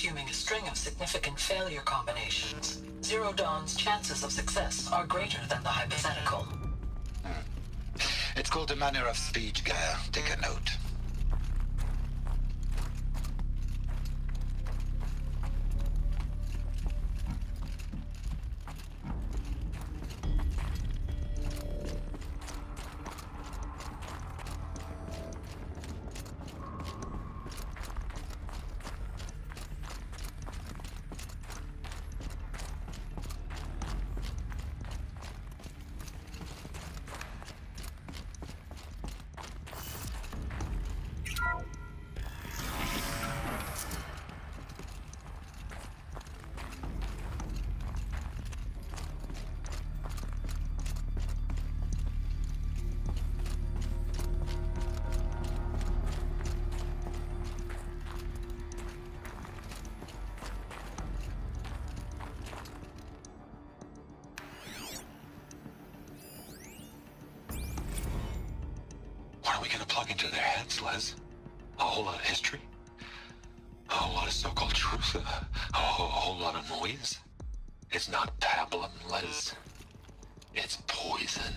assuming a string of significant failure combinations, Zero Dawn's chances of success are greater than the hypothetical. It's called a manner of speech, Gaia. Take a note. What are we gonna plug into their heads, Les? A whole lot of history? A whole lot of so-called truth? A whole lot of noise? It's not pablum, Les. It's poison.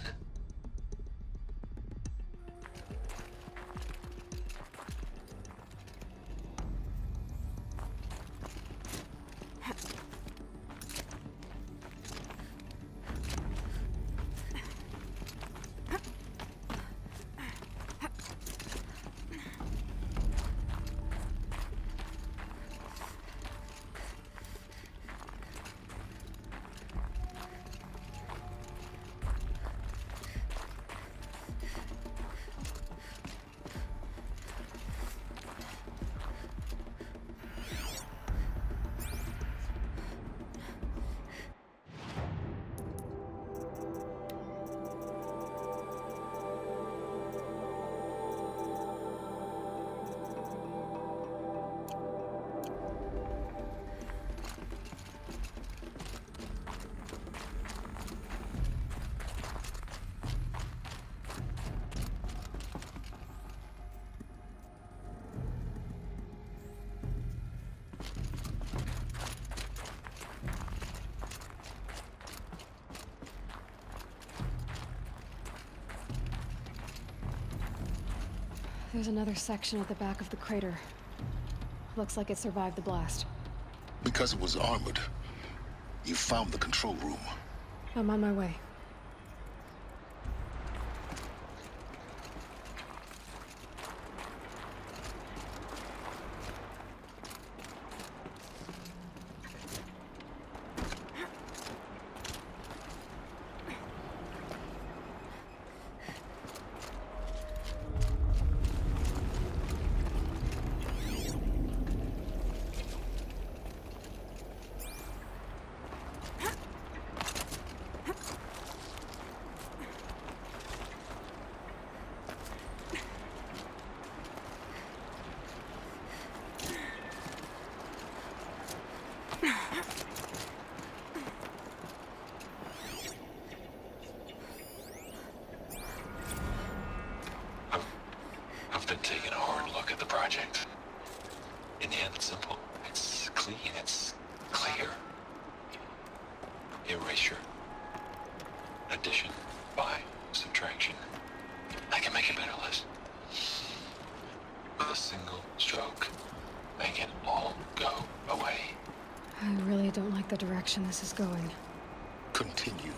There's another section at the back of the crater. Looks like it survived the blast. Because it was armored, you found the control room. I'm on my way. I've been taking a hard look at the project. In the end, it's simple. It's clean. It's clear. Erasure. Addition. By. Subtraction. I can make it better, Liz. With a single stroke, make it all go away. I really don't like the direction this is going. Continue.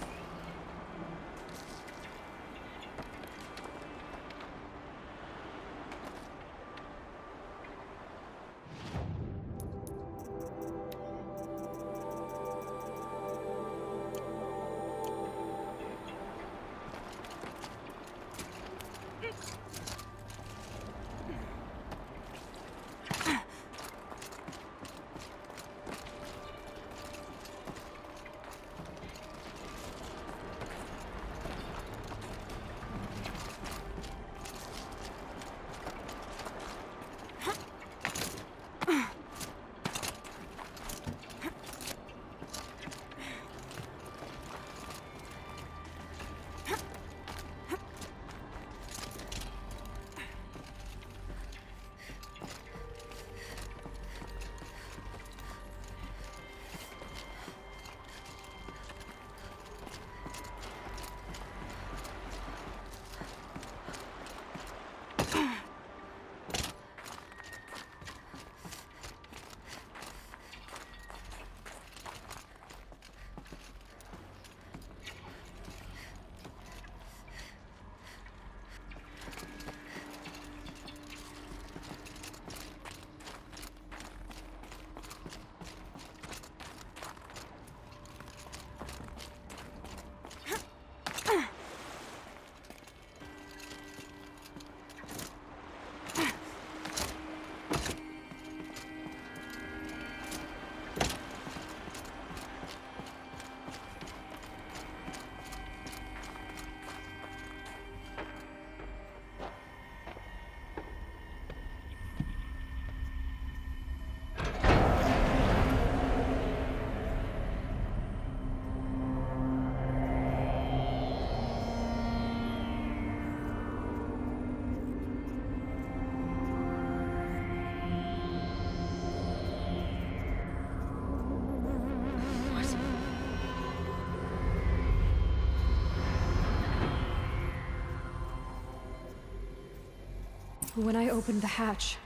When I opened the hatch,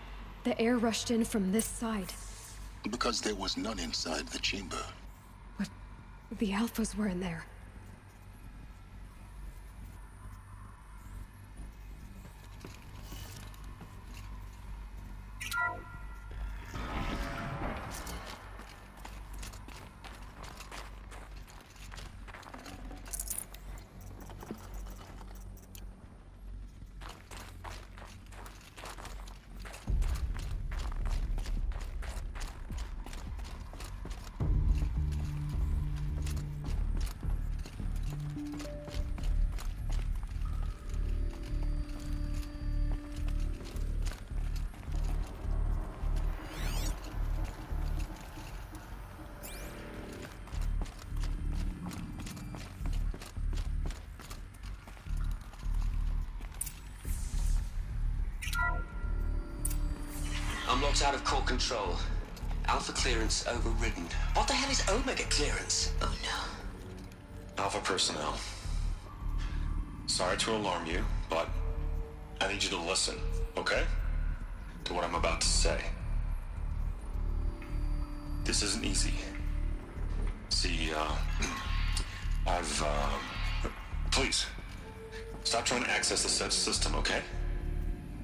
the air rushed in from this side. Because there was none inside the chamber. But the Alphas were in there. I'm locked out of core control. Alpha clearance overridden. What the hell is Omega clearance? Oh no. Alpha personnel. Sorry to alarm you, but I need you to listen, okay? To what I'm about to say. This isn't easy. See, please, stop trying to access the system, okay?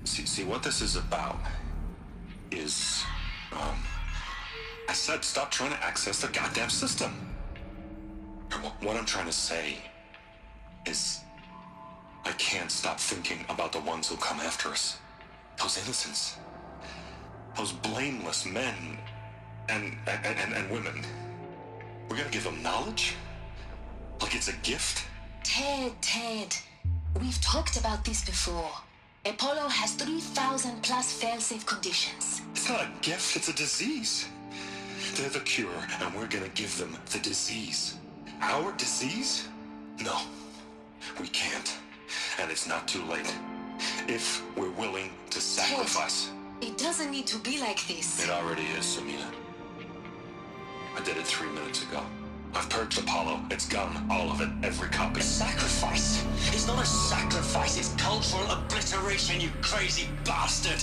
See, what this is about is, I said stop trying to access the goddamn system. What I'm trying to say is, I can't stop thinking about the ones who come after us. Those innocents. Those blameless men and women. We're gonna give them knowledge? Like it's a gift? Ted. We've talked about this before. Apollo has 3,000 plus fail-safe conditions. It's not a gift, it's a disease. They're the cure, and we're gonna give them the disease. Our disease? No, we can't. And it's not too late. If we're willing to sacrifice. Ted, it doesn't need to be like this. It already is, Samina. I did it 3 minutes ago. I've purged Apollo. It's gone. All of it. Every copy. A sacrifice? It's not a sacrifice, it's cultural obliteration, you crazy bastard!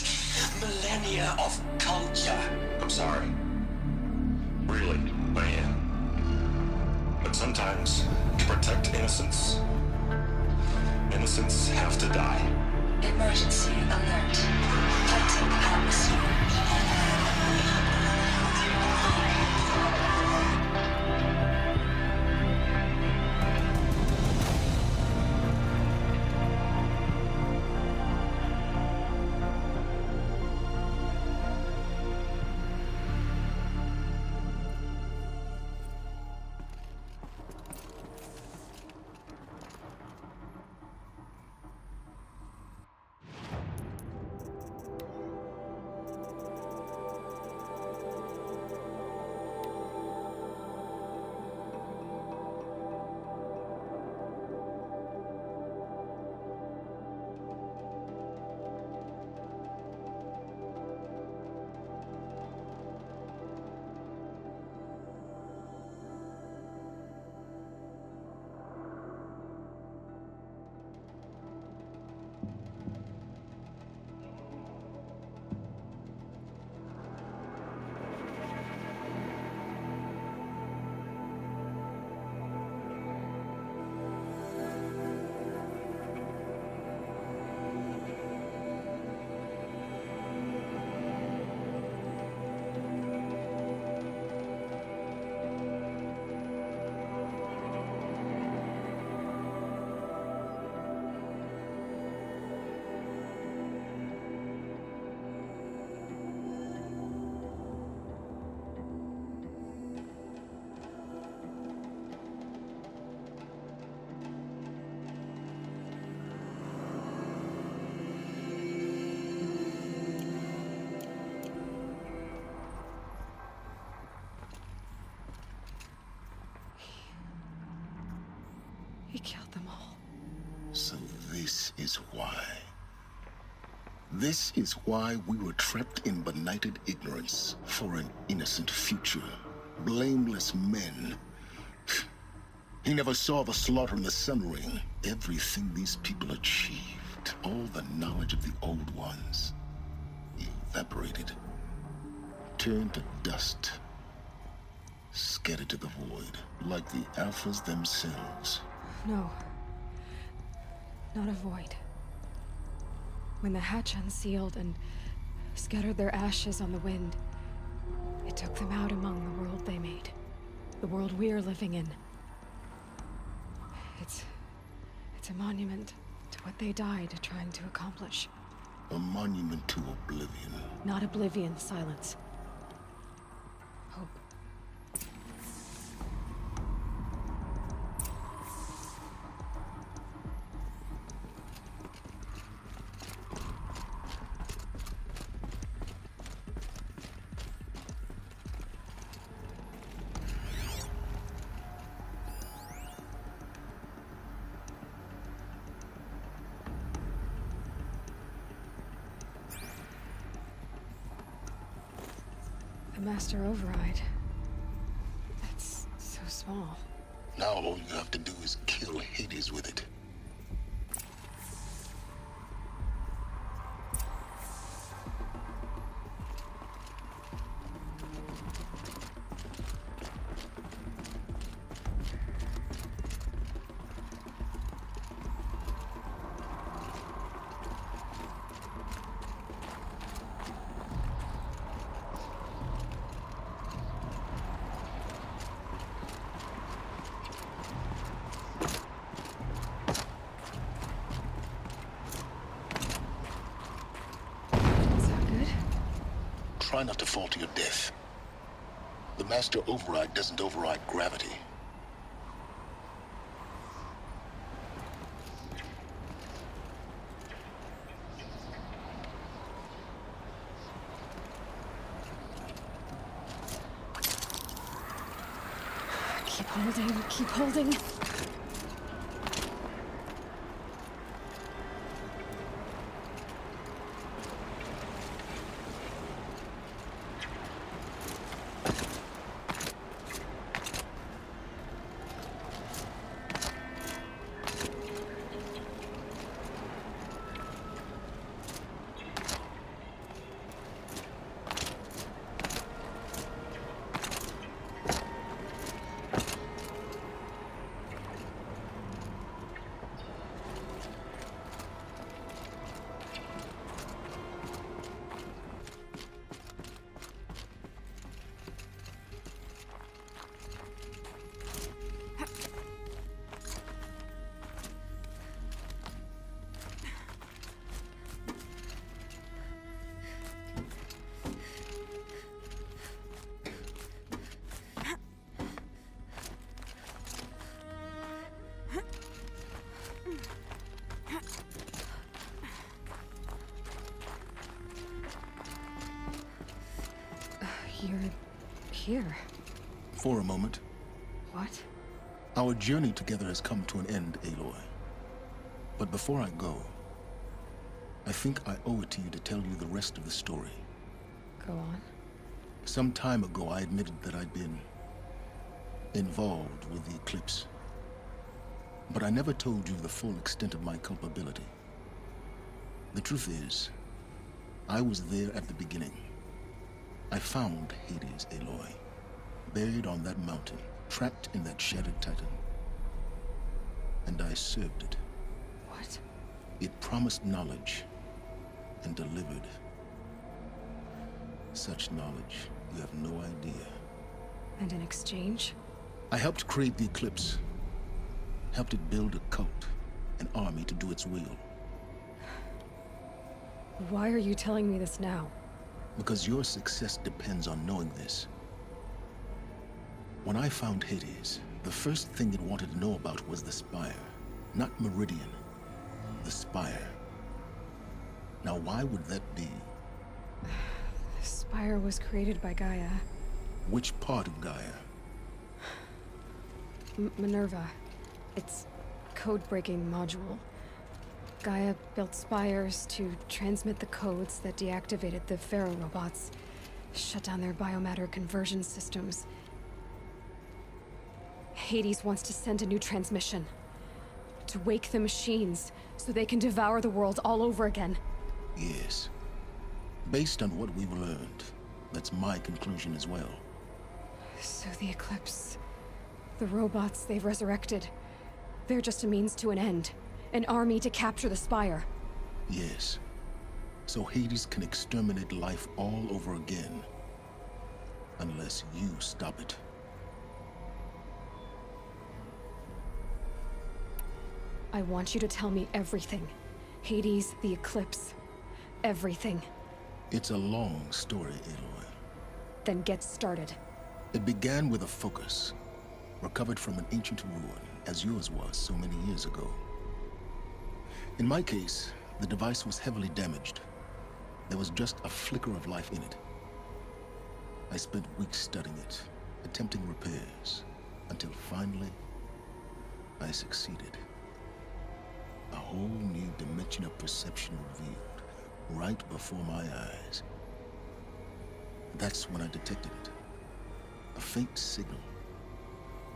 Millennia of culture! I'm sorry. Really, I am. But sometimes, to protect innocence, innocents have to die. Emergency alert. Fighting atmosphere. He killed them all. So this is why. This is why we were trapped in benighted ignorance for an innocent future. Blameless men. He never saw the slaughter in the Sun Ring. Everything these people achieved. all the knowledge of the old ones evaporated, turned to dust, scattered to the void, like the Alphas themselves. No. Not a void. When the hatch unsealed and scattered their ashes on the wind, it took them out among the world they made. The world we're living in. It's a monument to what they died trying to accomplish. A monument to oblivion. Not oblivion, Silence. Hope. The Master Override. That's so small. Now all you have to do is kill Hades with it. Is that good? Try not to fall to your death. The Master Override doesn't override gravity. Keep holding, keep holding. You're here. For a moment, What? our journey together has come to an end, Aloy. But before I go, I think I owe it to you to tell you the rest of the story. Go on. Some time ago, I admitted that I'd been involved with the Eclipse. But I never told you the full extent of my culpability. The truth is, I was there at the beginning. I found Hades, Aloy, buried on that mountain, trapped in that shattered titan. And I served it. What? It promised knowledge and delivered. Such knowledge, you have no idea. And in exchange? I helped create the Eclipse. Helped it build a cult, an army to do its will. Why are you telling me this now? Because your success depends on knowing this. When I found Hades, the first thing it wanted to know about was the Spire. Not Meridian. The Spire. Now why would that be? The Spire was created by Gaia. Which part of Gaia? Minerva. Its code-breaking module. Gaia built spires to transmit the codes that deactivated the Pharaoh robots, shut down their biomatter conversion systems. Hades wants to send a new transmission. To wake the machines, so they can devour the world all over again. Yes. Based on what we've learned, that's my conclusion as well. So the Eclipse... the robots they've resurrected... they're just a means to an end. An army to capture the Spire. Yes. So Hades can exterminate life all over again. Unless you stop it. I want you to tell me everything. Hades, the Eclipse. Everything. It's a long story, Aloy. Then get started. It began with a focus, recovered from an ancient ruin, as yours was so many years ago. In my case, the device was heavily damaged. There was just a flicker of life in it. I spent weeks studying it, attempting repairs, until finally, I succeeded. A whole new dimension of perception revealed, right before my eyes. That's when I detected it. A faint signal.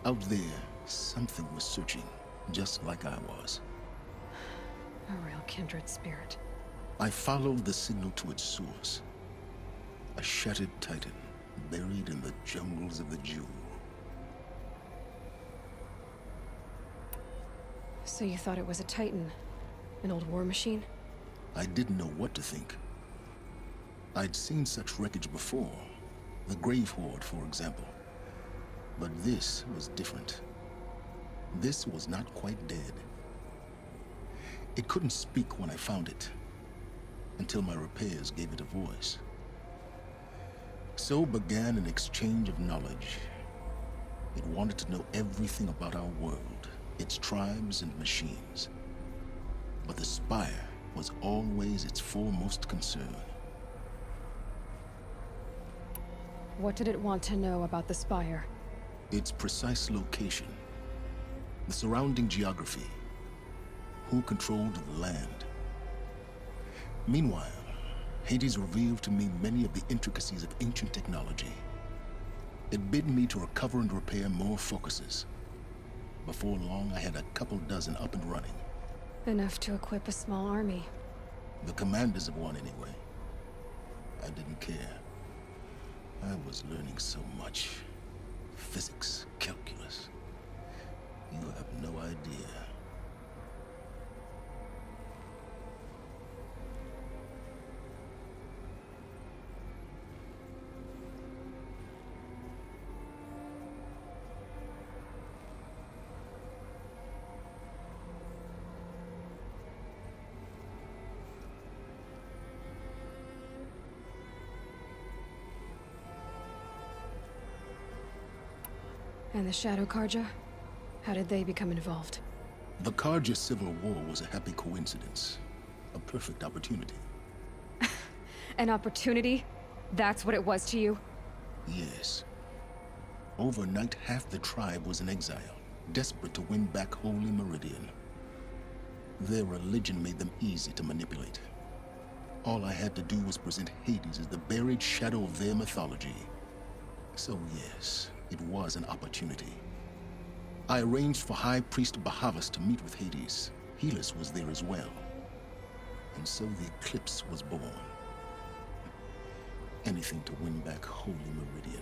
Out there, something was searching, just like I was. A real kindred spirit. I followed the signal to its source. A shattered titan, buried in the jungles of the Jewel. So you thought it was a Titan? An old war machine? I didn't know what to think. I'd seen such wreckage before. The Grave Horde, for example. But this was different. This was not quite dead. It couldn't speak when I found it, until my repairs gave it a voice. So began an exchange of knowledge. It wanted to know everything about our world, its tribes and machines. But the Spire was always its foremost concern. What did it want to know about the Spire? Its precise location, the surrounding geography, who controlled the land. Meanwhile, Hades revealed to me many of the intricacies of ancient technology. It bid me to recover and repair more focuses. Before long, I had a couple dozen up and running. Enough to equip a small army. The commanders of one, anyway. I didn't care. I was learning so much. Physics, calculus. You have no idea. And the Shadow Carja? How did they become involved? The Carja Civil War was a happy coincidence. A perfect opportunity. An opportunity? That's what it was to you? Yes. Overnight, half the tribe was in exile, desperate to win back Holy Meridian. Their religion made them easy to manipulate. All I had to do was present Hades as the buried shadow of their mythology. So yes, it was an opportunity. I arranged for High Priest Bahavas to meet with Hades. Helis was there as well. And so the Eclipse was born. Anything to win back Holy Meridian.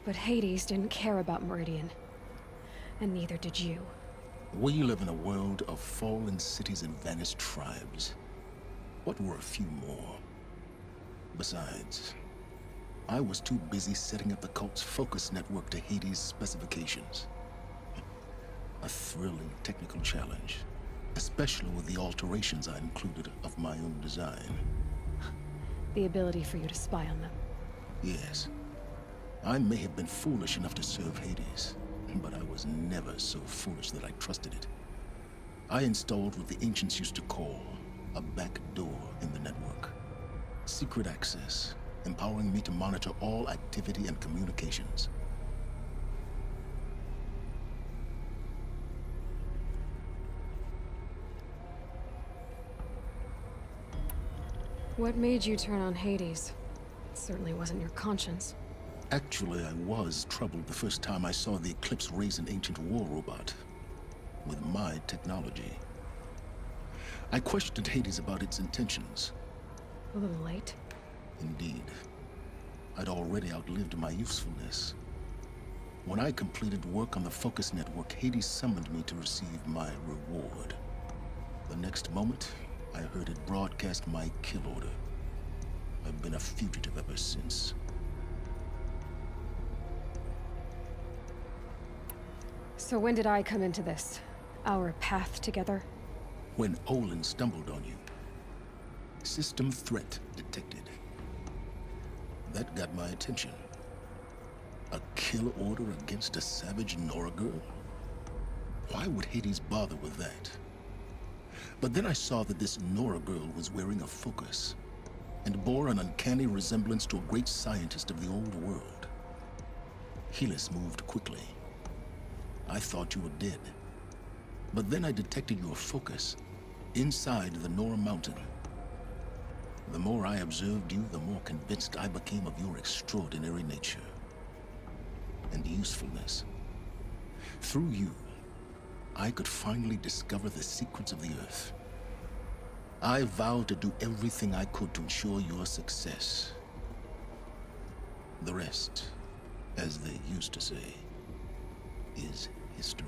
But Hades didn't care about Meridian. And neither did you. We live in a world of fallen cities and vanished tribes. What were a few more? Besides, I was too busy setting up the cult's focus network to Hades' specifications. A thrilling technical challenge, especially with the alterations I included of my own design. The ability for you to spy on them. Yes, I may have been foolish enough to serve Hades, but I was never so foolish that I trusted it. I installed what the ancients used to call a back door in the network. Secret access, empowering me to monitor all activity and communications. What made you turn on Hades? It certainly wasn't your conscience. Actually, I was troubled the first time I saw the Eclipse raise an ancient war robot with my technology. I questioned Hades about its intentions. A little late. Indeed. I'd already outlived my usefulness. When I completed work on the Focus Network, Hades summoned me to receive my reward. The next moment, I heard it broadcast my kill order. I've been a fugitive ever since. So when did I come into this? Our path together? When Olin stumbled on you. System threat detected. That got my attention. A kill order against a savage Nora girl? Why would Hades bother with that? But then I saw that this Nora girl was wearing a focus, and bore an uncanny resemblance to a great scientist of the old world. Helis moved quickly. I thought you were dead. But then I detected your focus inside the Nora Mountain. The more I observed you, the more convinced I became of your extraordinary nature and usefulness. Through you, I could finally discover the secrets of the Earth. I vowed to do everything I could to ensure your success. The rest, as they used to say, is history.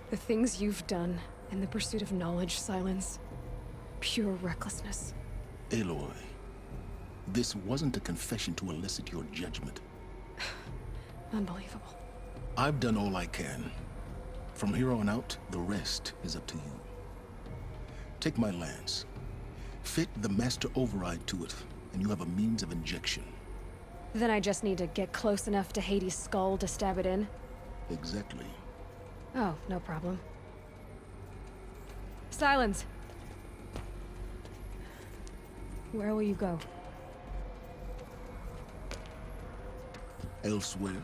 The things you've done in the pursuit of knowledge, Silence. Pure recklessness. Aloy, this wasn't a confession to elicit your judgment. Unbelievable. I've done all I can. From here on out, the rest is up to you. Take my lance. Fit the master override to it, and you have a means of injection. Then I just need to get close enough to Hades' skull to stab it in? Exactly. Oh, no problem. Silence! Where will you go? Elsewhere.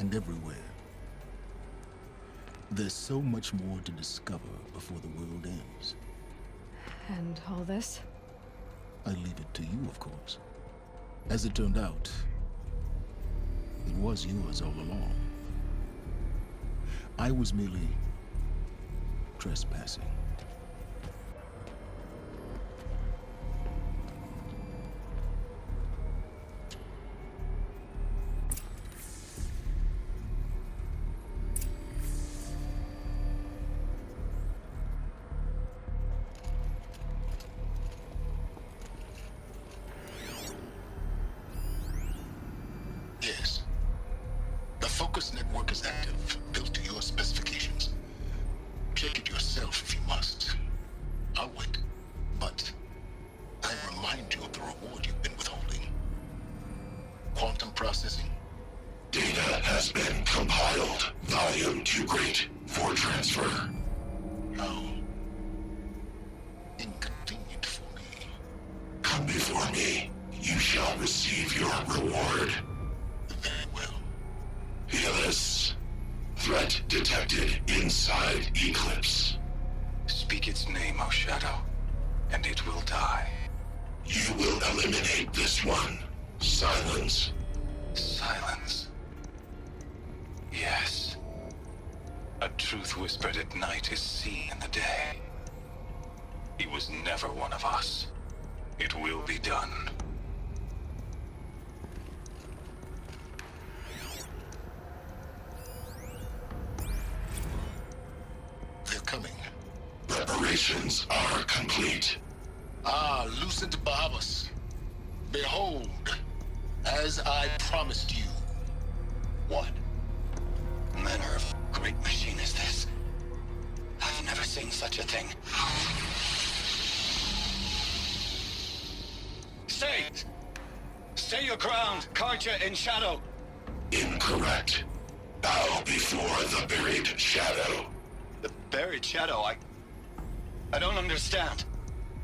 And everywhere. There's so much more to discover before the world ends. And all this? I leave it to you, of course. As it turned out, it was yours all along. I was merely trespassing. Yes. The Focus Network is active, built to your specifications. Check it yourself if you must. I'll wait. But I remind you of the reward you've been withholding. Quantum processing. Data has been compiled. Volume too great for transfer. How inconvenient for me. Come before me. You shall receive your reward. Very well. Helis. Threat detected inside Eclipse. Speak its name, O Shadow, and it will die. You will eliminate this one. Silence. Silence. Yes. A truth whispered at night is seen in the day. He was never one of us. It will be done. They're coming. Preparation. Preparations are complete. Ah, Lucent Bahavas. Behold, as I promised you. What manner of great machine is this? I've never seen such a thing. Stay! Stay your ground, Karja in shadow! Incorrect. Bow before the buried shadow. The buried shadow, I don't understand.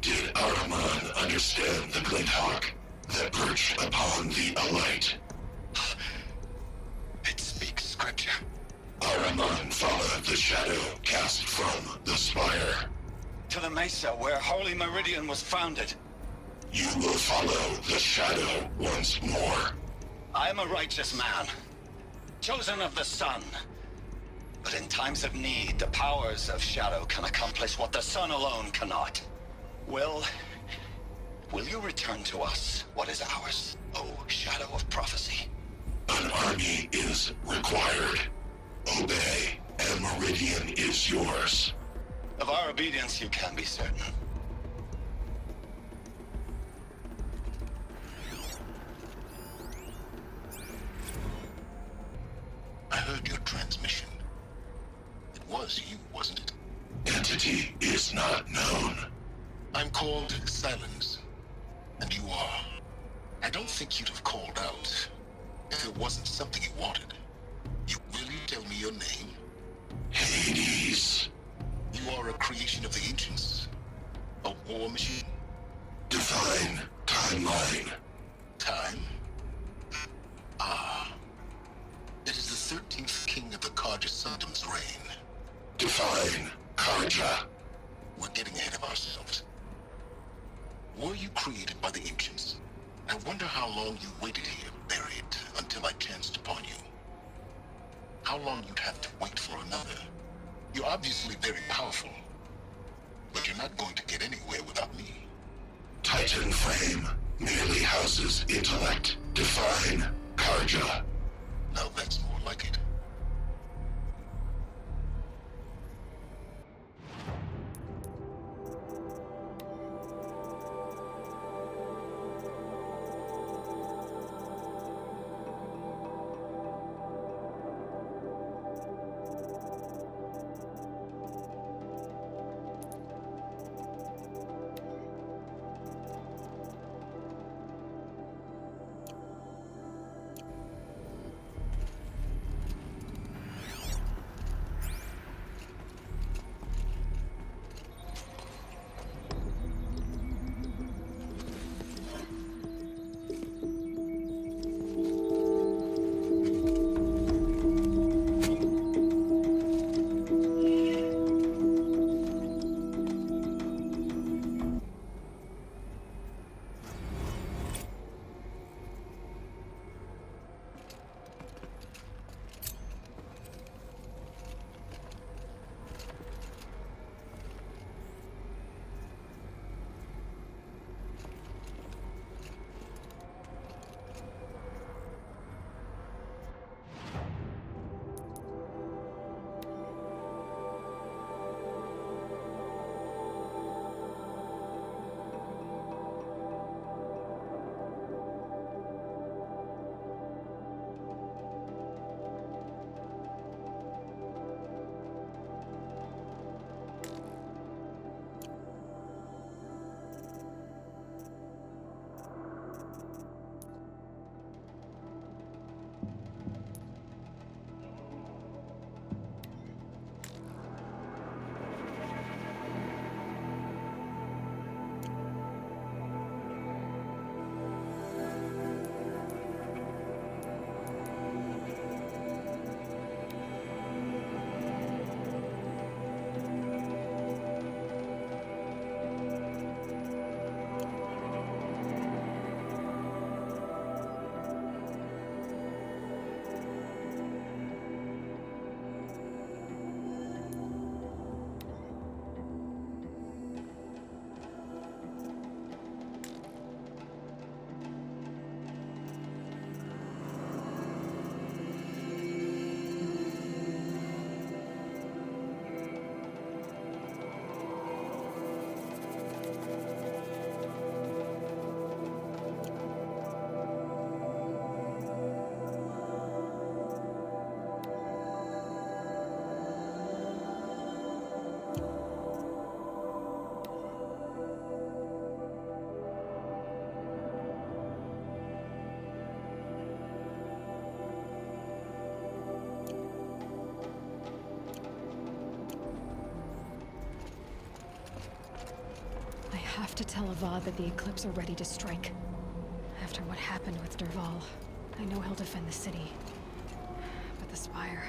Did Ahriman understand the Glinthawk that perched upon the Alight? It speaks scripture. Ahriman followed the shadow cast from the spire. To the mesa where Holy Meridian was founded. You will follow the shadow once more. I am a righteous man, chosen of the sun. But in times of need, the powers of shadow can accomplish what the sun alone cannot. Will you return to us what is ours, O Shadow of Prophecy? An army is required. Obey, and Meridian is yours. Of our obedience you can be certain. I heard your transmission. It was you, wasn't it? Entity is not known. I'm called Silence. And you are. I don't think you'd have called out if it wasn't something you wanted. Will you tell me your name? Hades. You are a creation of the ancients. A war machine. Define timeline. Time? Ah. It is the 13th king of the Karja Sundom's reign. Define Karja. We're getting ahead of ourselves. Were you created by the ancients? I wonder how long you waited here, buried, until I chanced upon you. How long you'd have to wait for another. You're obviously very powerful, but you're not going to get anywhere without me. Titan frame merely houses intellect. Define Karja. Now that's more like it. have to tell Avad that the Eclipse are ready to strike. After what happened with Dervahl, I know he'll defend the city. But the Spire...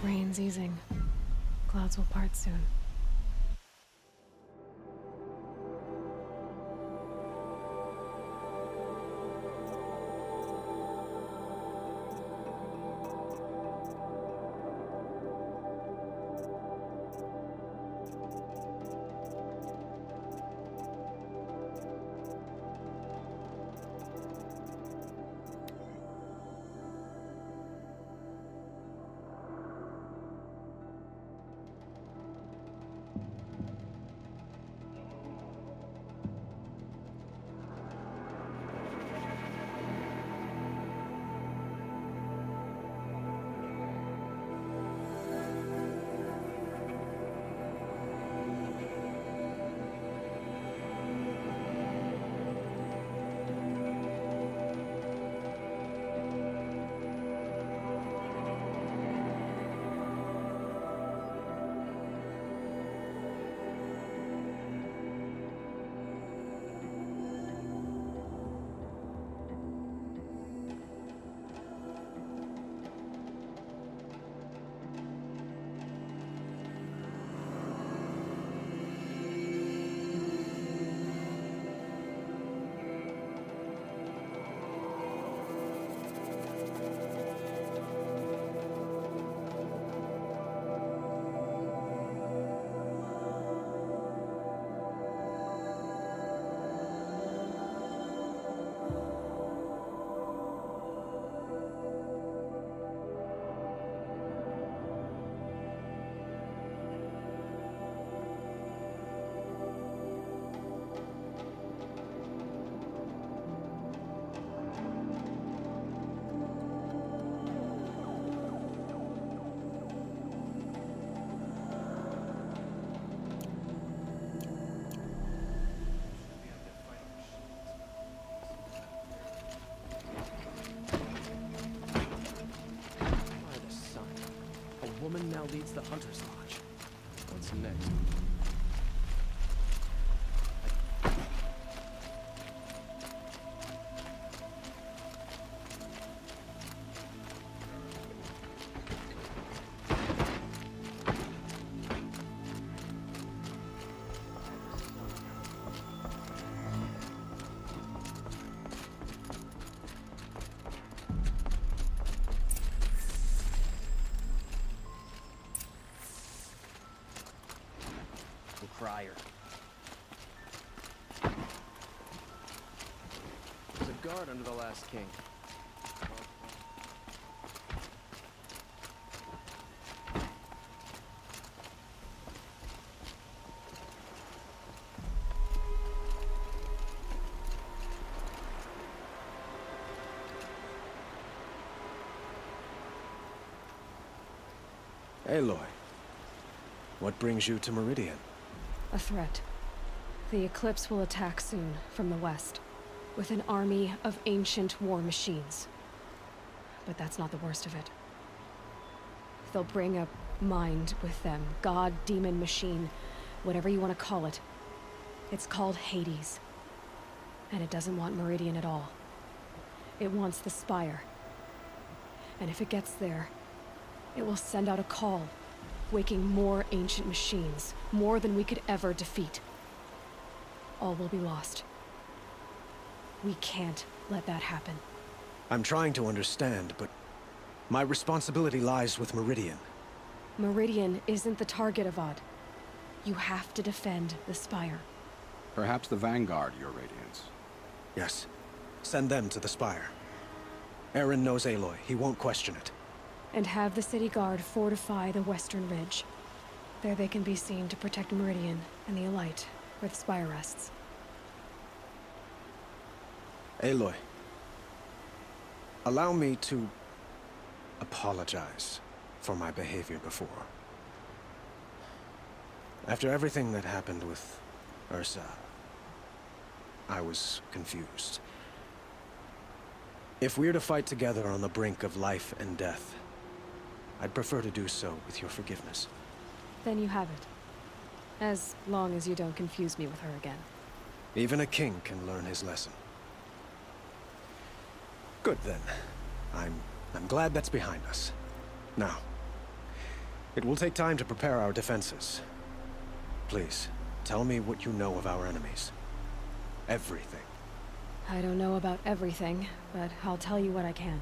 Rain's easing. Clouds will part soon. woman now leads the Hunter's Lodge. What's next? prior. There's a guard under the last king. Aloy, what brings you to Meridian? A threat. The Eclipse will attack soon, from the west, with an army of ancient war machines. But that's not the worst of it. They'll bring a mind with them, god, demon, machine, whatever you want to call it. It's called Hades. And it doesn't want Meridian at all. It wants the Spire. And if it gets there, it will send out a call, waking more ancient machines, more than we could ever defeat. All will be lost. We can't let that happen. I'm trying to understand, but my responsibility lies with Meridian. Meridian isn't the target, Avad. You have to defend the Spire. Perhaps the Vanguard, Your Radiance. Yes. Send them to the Spire. Eren knows Aloy. He won't question it. And have the city guard fortify the western ridge. There they can be seen to protect Meridian and the Elite, where the Spire rests. Aloy, allow me to apologize for my behavior before. After everything that happened with Ursa, I was confused. If we're to fight together on the brink of life and death, I'd prefer to do so with your forgiveness. Then you have it. As long as you don't confuse me with her again. Even a king can learn his lesson. Good then. I'm glad that's behind us. Now, it will take time to prepare our defenses. Please, tell me what you know of our enemies. Everything. I don't know about everything, but I'll tell you what I can.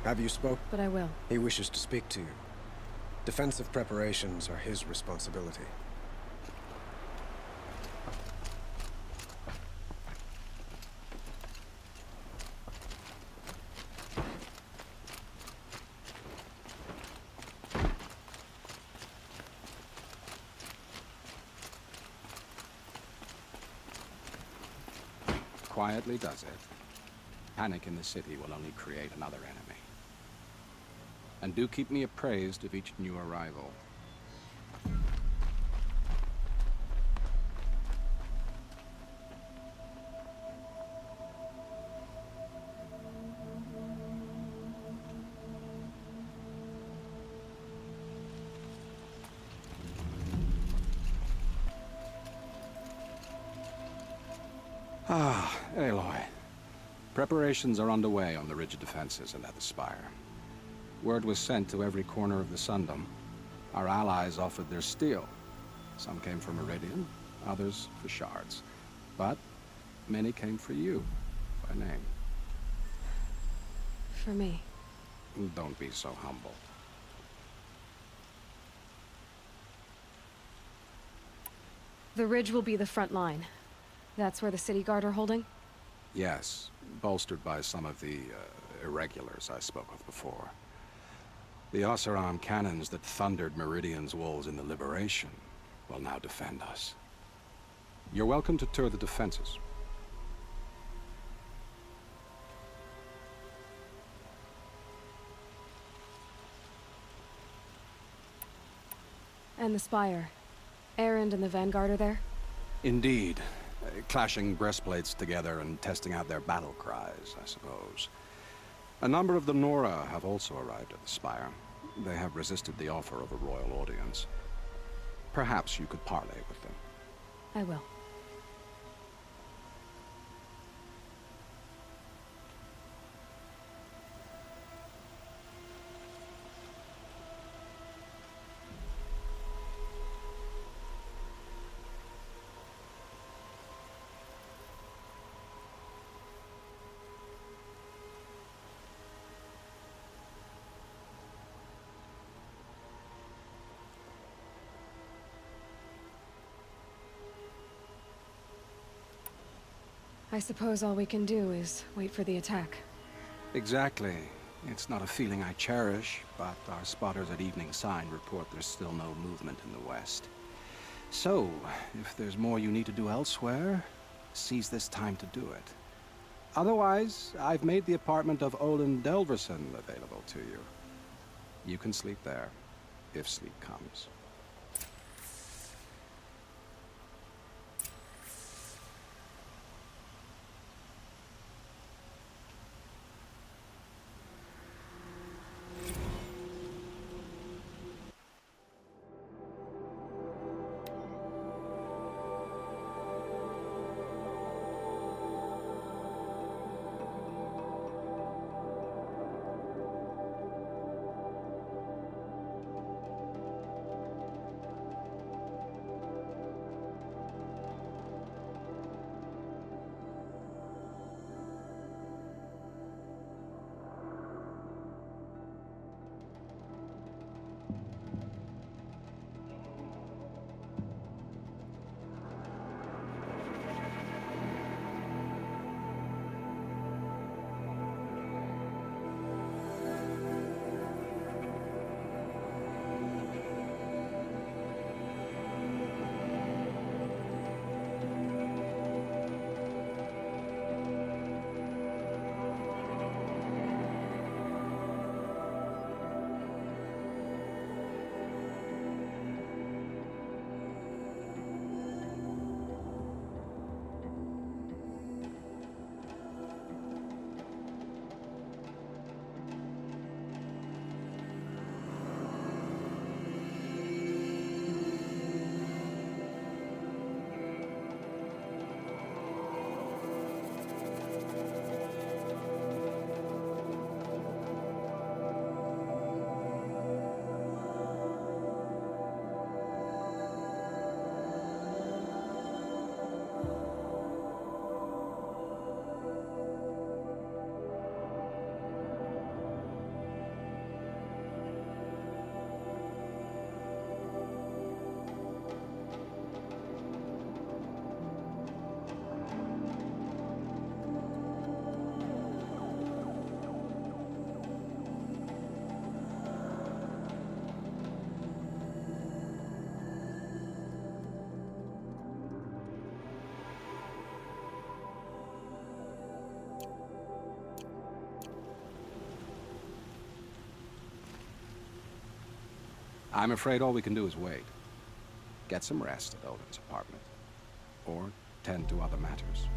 Have you spoke? But I will. He wishes to speak to you. Defensive preparations are his responsibility. Quietly does it. Panic in the city will only create another enemy. And do keep me appraised of each new arrival. Ah, Aloy. Preparations are underway on the ridge defenses and at the Spire. Word was sent to every corner of the Sundom. Our allies offered their steel. Some came for Meridian, others for shards. But many came for you, by name. For me. Don't be so humble. The ridge will be the front line. That's where the city guard are holding? Yes, bolstered by some of the irregulars I spoke of before. The Oseram cannons that thundered Meridian's walls in the Liberation will now defend us. You're welcome to tour the defenses. And the Spire. Erend and the Vanguard are there? Indeed. Clashing breastplates together and testing out their battle cries, I suppose. A number of the Nora have also arrived at the Spire. They have resisted the offer of a royal audience. Perhaps you could parley with them. I will. I suppose all we can do is wait for the attack. Exactly. It's not a feeling I cherish, but our spotters at Evening Sign report there's still no movement in the west. So, if there's more you need to do elsewhere, seize this time to do it. Otherwise, I've made the apartment of Olin Delverson available to you. You can sleep there, if sleep comes. I'm afraid all we can do is wait. Get some rest at Odin's apartment. Or tend to other matters.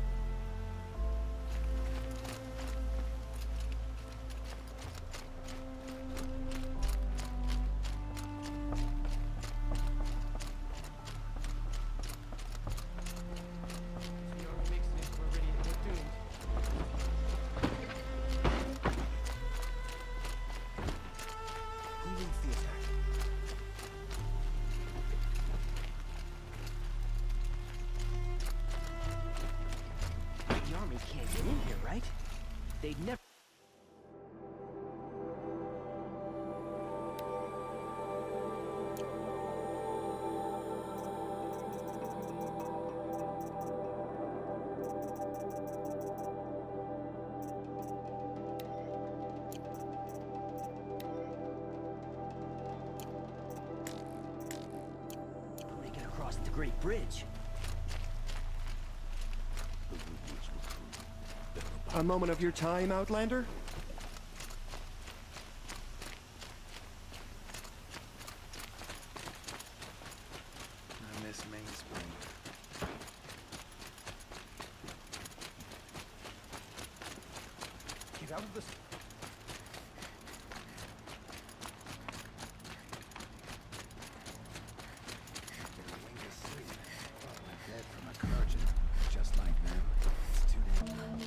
Can't get in here, right? They'd never... Breaking across the Great Bridge. A moment of your time, Outlander? I miss Mainspring. Get out of this... Dead from a Kurgan, just like them. It's too damn...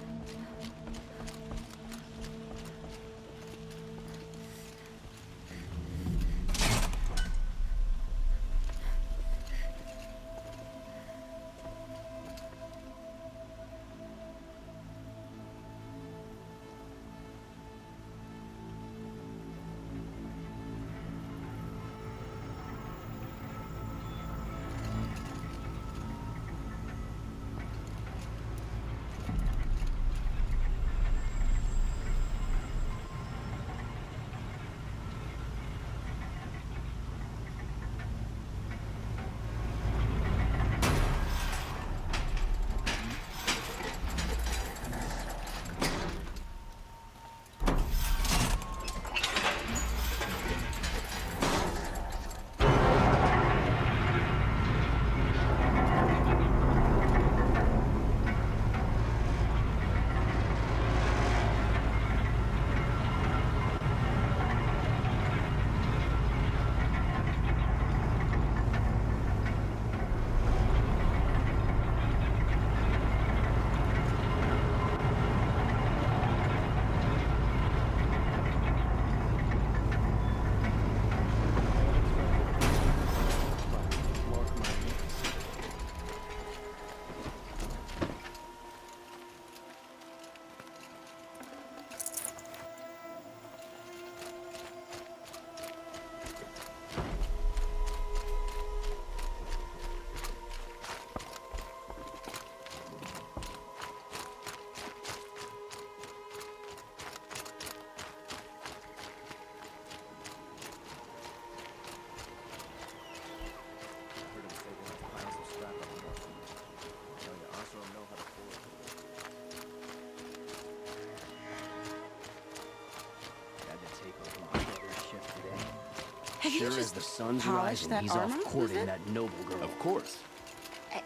sure just as the sun's polish rising, that he's armor? off courting that noble girl. Of course.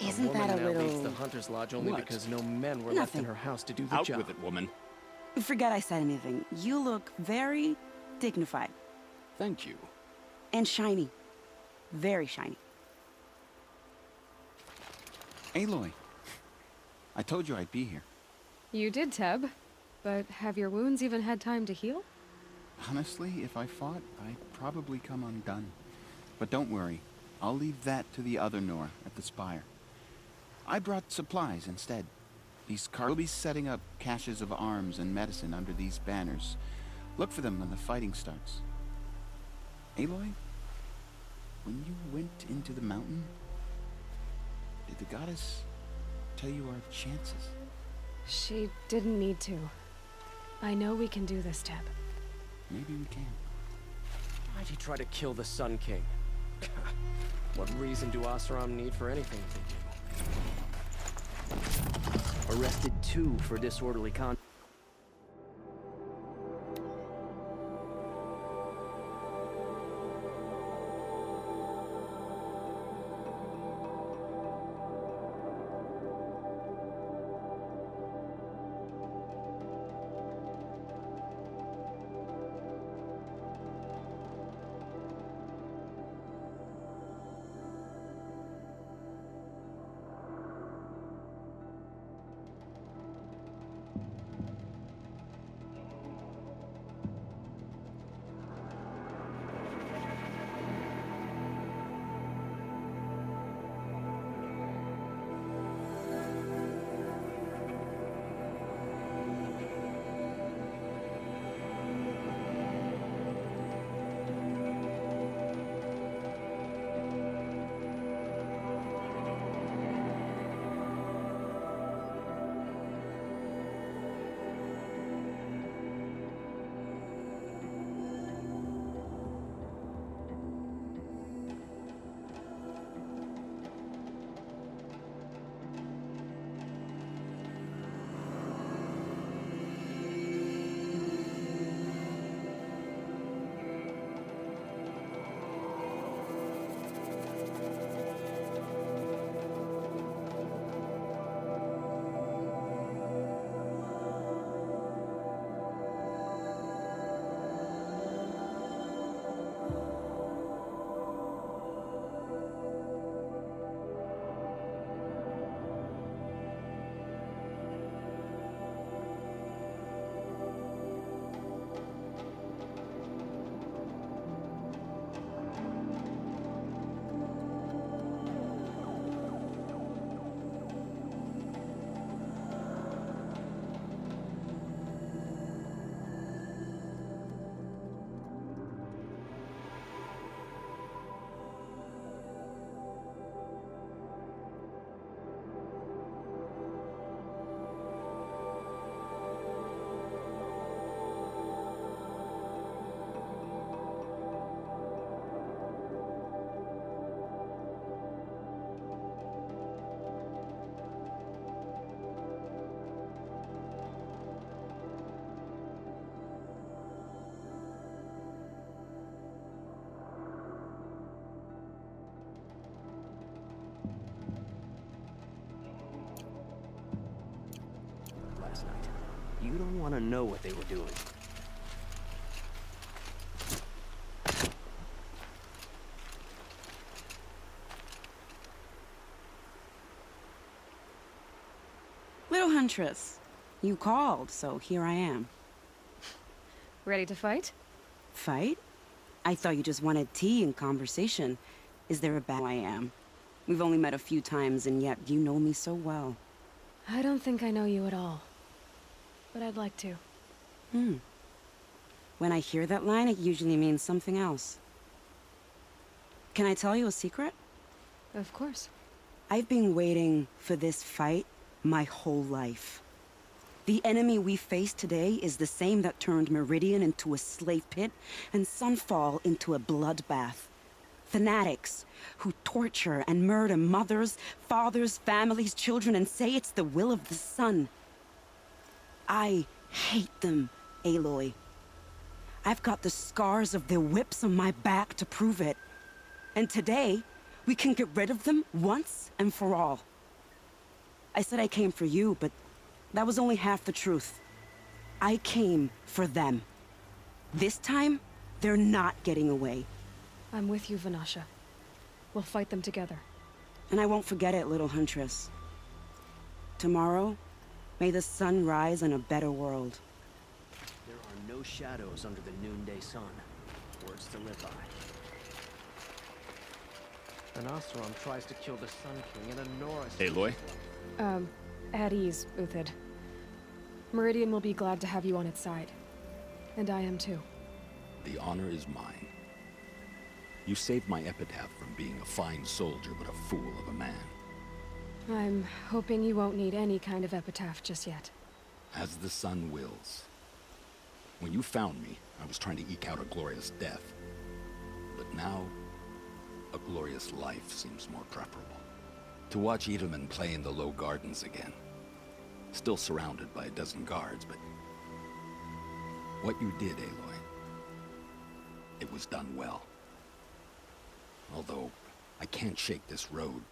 Isn't woman that a now leads little... the Hunter's Lodge only What? because no men were left in Nothing. her house to do the Out job. with it, woman. Forget I said anything. You look very dignified. Thank you. And shiny. Very shiny. Aloy, I told you I'd be here. You did, Teb. But have your wounds even had time to heal? Honestly, if I fought, I'd probably come undone. But don't worry, I'll leave that to the other Nora at the Spire. I brought supplies instead. These cars will be setting up caches of arms and medicine under these banners. Look for them when the fighting starts. Aloy, when you went into the mountain, did the goddess tell you our chances? She didn't need to. I know we can do this, Teb. Maybe we can. Why'd you try to kill the Sun King? What reason do Oseram need for anything they do? Arrested 2 for disorderly conduct. Last night. You don't want to know what they were doing. Little Huntress, you called, so here I am. Ready to fight? Fight? I thought you just wanted tea and conversation. Is there a bad I am? We've only met a few times, and yet you know me so well. I don't think I know you at all. But I'd like to. When I hear that line, it usually means something else. Can I tell you a secret? Of course. I've been waiting for this fight my whole life. The enemy we face today is the same that turned Meridian into a slave pit and Sunfall into a bloodbath. Fanatics who torture and murder mothers, fathers, families, children, and say it's the will of the sun. I hate them, Aloy. I've got the scars of their whips on my back to prove it. And today, we can get rid of them once and for all. I said I came for you, but that was only half the truth. I came for them. This time, they're not getting away. I'm with you, Vanasha. We'll fight them together. And I won't forget it, little huntress. Tomorrow, may the sun rise in a better world. There are no shadows under the noonday sun. Words to live by. An Oseram tries to kill the Sun King, and Anora... Aloy? At ease, Uthid. Meridian will be glad to have you on its side. And I am too. The honor is mine. You saved my epitaph from being a fine soldier, but a fool of a man. I'm hoping you won't need any kind of epitaph just yet. As the sun wills. When you found me, I was trying to eke out a glorious death. But now, a glorious life seems more preferable. To watch Edelman play in the low gardens again. Still surrounded by a dozen guards, but... what you did, Aloy, it was done well. Although, I can't shake this road,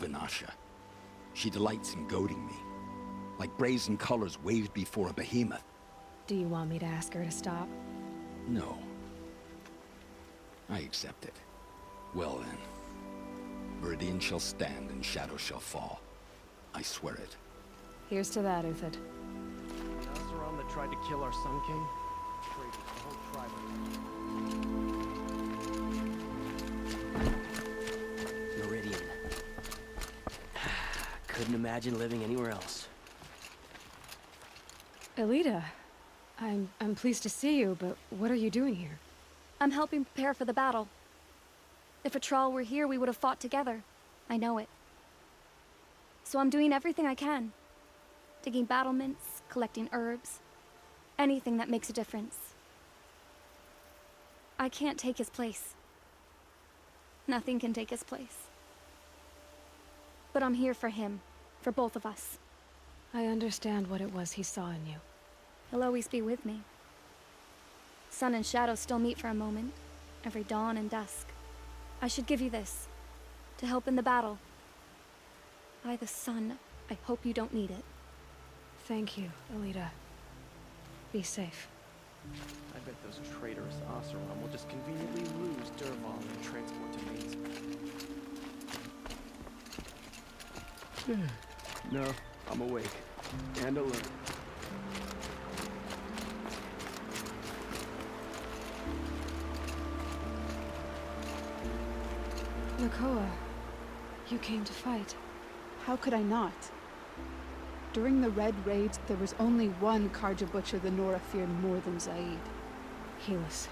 Vanasha. She delights in goading me. Like brazen colors waved before a behemoth. Do you want me to ask her to stop? No. I accept it. Well then. Meridian shall stand and shadow shall fall. I swear it. Here's to that, Uthid. The Oseram that tried to kill our Sun King? Traitors, the whole tribe. Meridian. Couldn't imagine living anywhere else. Elita, I'm pleased to see you, but what are you doing here? I'm helping prepare for the battle. If Atral were here, we would have fought together. I know it. So I'm doing everything I can. Digging battlements, collecting herbs. Anything that makes a difference. I can't take his place. Nothing can take his place. But I'm here for him. For both of us. I understand what it was he saw in you. He'll always be with me. Sun and shadow still meet for a moment. Every dawn and dusk. I should give you this. To help in the battle. By the sun, I hope you don't need it. Thank you, Elita. Be safe. I bet those traitorous Oseram will just conveniently lose Dervahl and transport to Maid's. No, I'm awake. And alert. Nakoa, you came to fight. How could I not? During the Red Raids, there was only one Karja Butcher the Nora feared more than Zaid. Helis.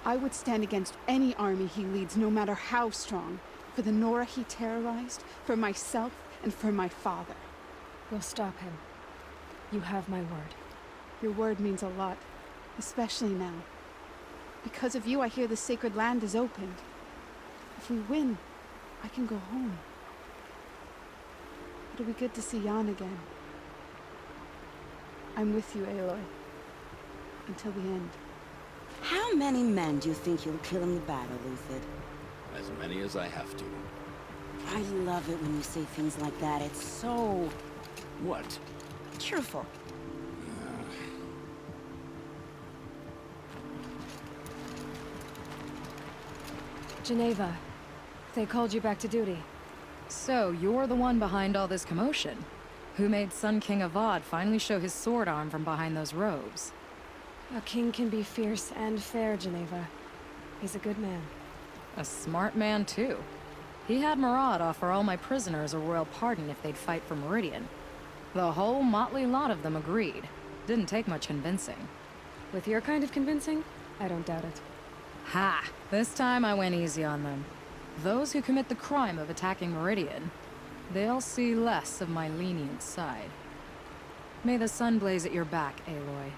I would stand against any army he leads, no matter how strong. For the Nora he terrorized, for myself, and for my father. We'll stop him. You have my word. Your word means a lot, especially now. Because of you, I hear the sacred land is opened. If we win, I can go home. It'll be good to see Jan again. I'm with you, Aloy. Until the end. How many men do you think you'll kill in the battle, Uthid? As many as I have to. I love it when you say things like that. It's so... What? cheerful. Geneva, they called you back to duty. So, you're the one behind all this commotion? Who made Sun King Avad finally show his sword arm from behind those robes? A king can be fierce and fair, Geneva. He's a good man. A smart man, too. He had Murad offer all my prisoners a royal pardon if they'd fight for Meridian. The whole motley lot of them agreed. Didn't take much convincing. With your kind of convincing, I don't doubt it. Ha! This time I went easy on them. Those who commit the crime of attacking Meridian, they'll see less of my lenient side. May the sun blaze at your back, Aloy.